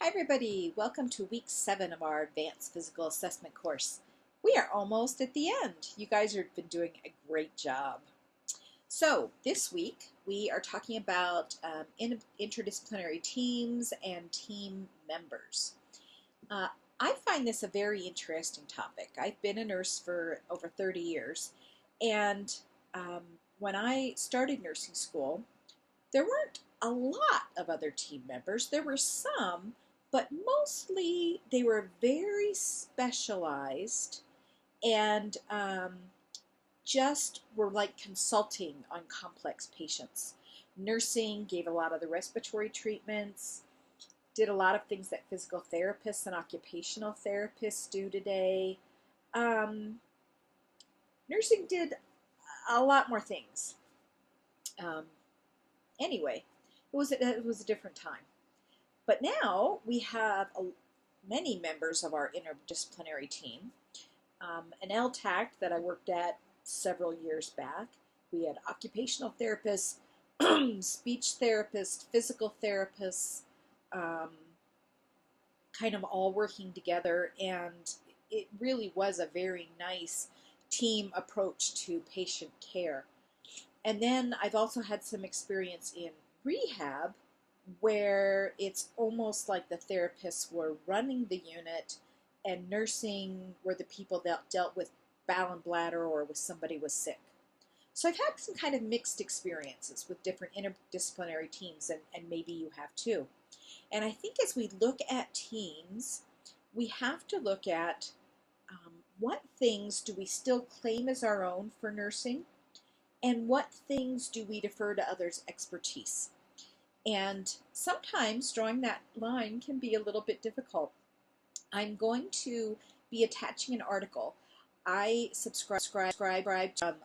Hi everybody, welcome to week 7 of our advanced physical assessment course. We are almost at the end. You guys have been doing a great job. So this week we are talking about interdisciplinary teams and team members. Uh, I find this a very interesting topic. I've been a nurse for over 30 years, and um, when I started nursing school, there weren't a lot of other team members. There were some, but mostly they were very specialized and just were like consulting on complex patients. Nursing gave a lot of the respiratory treatments, did a lot of things that physical therapists and occupational therapists do today. Um, Nursing did a lot more things. Um, anyway, it was a different time. But now we have many members of our interdisciplinary team. An LTAC that I worked at several years back. We had occupational therapists, speech therapists, physical therapists, um, kind of all working together, and it really was a very nice team approach to patient care. And then I've also had some experience in rehab where it's almost like the therapists were running the unit and nursing were the people that dealt with bowel and bladder or with somebody was sick. So I've had some kind of mixed experiences with different interdisciplinary teams, and maybe you have too. And I think as we look at teams, we have to look at what things do we still claim as our own for nursing, and what things do we defer to others' expertise. And sometimes drawing that line can be a little bit difficult. I'm going to be attaching an article. I subscribe to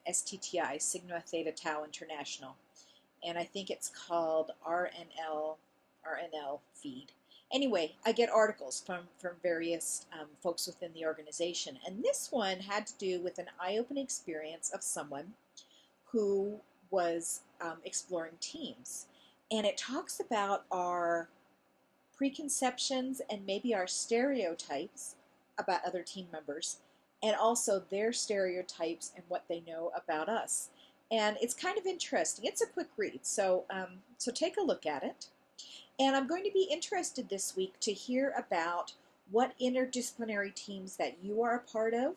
STTI, Sigma Theta Tau International, and I think it's called RNL feed. Anyway, I get articles from various folks within the organization, and this one had to do with an eye-opening experience of someone who was exploring teams. And it talks about our preconceptions and maybe our stereotypes about other team members, and also their stereotypes and what they know about us. And it's kind of interesting. It's a quick read, so take a look at it. And I'm going to be interested this week to hear about what interdisciplinary teams that you are a part of.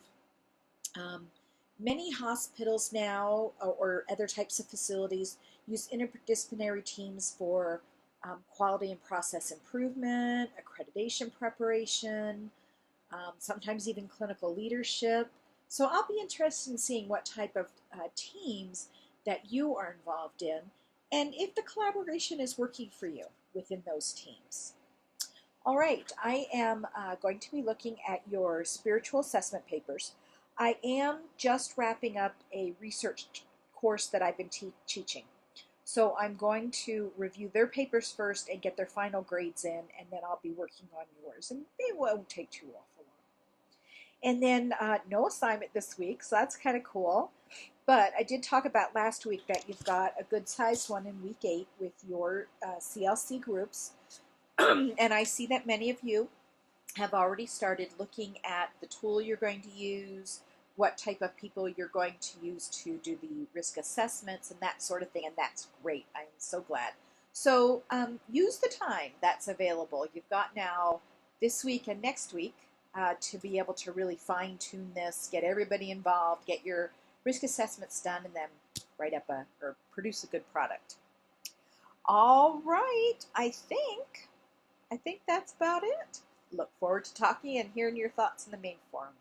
Many hospitals now, or other types of facilities, use interdisciplinary teams for quality and process improvement, accreditation preparation, sometimes even clinical leadership. So I'll be interested in seeing what type of teams that you are involved in, and if the collaboration is working for you within those teams. All right, I am going to be looking at your spiritual assessment papers. I am just wrapping up a research course that I've been teaching. So I'm going to review their papers first and get their final grades in, and then I'll be working on yours. And they won't take too awful long. And then no assignment this week, so that's kind of cool. But I did talk about last week that you've got a good sized one in week 8 with your CLC groups. And I see that many of you have already started looking at the tool you're going to use, what type of people you're going to use to do the risk assessments and that sort of thing, and that's great. I'm so glad. So use the time that's available. You've got now this week and next week to be able to really fine-tune this, get everybody involved, get your risk assessments done, and then write up or produce a good product. All right, I think that's about it. Look forward to talking and hearing your thoughts in the main forum.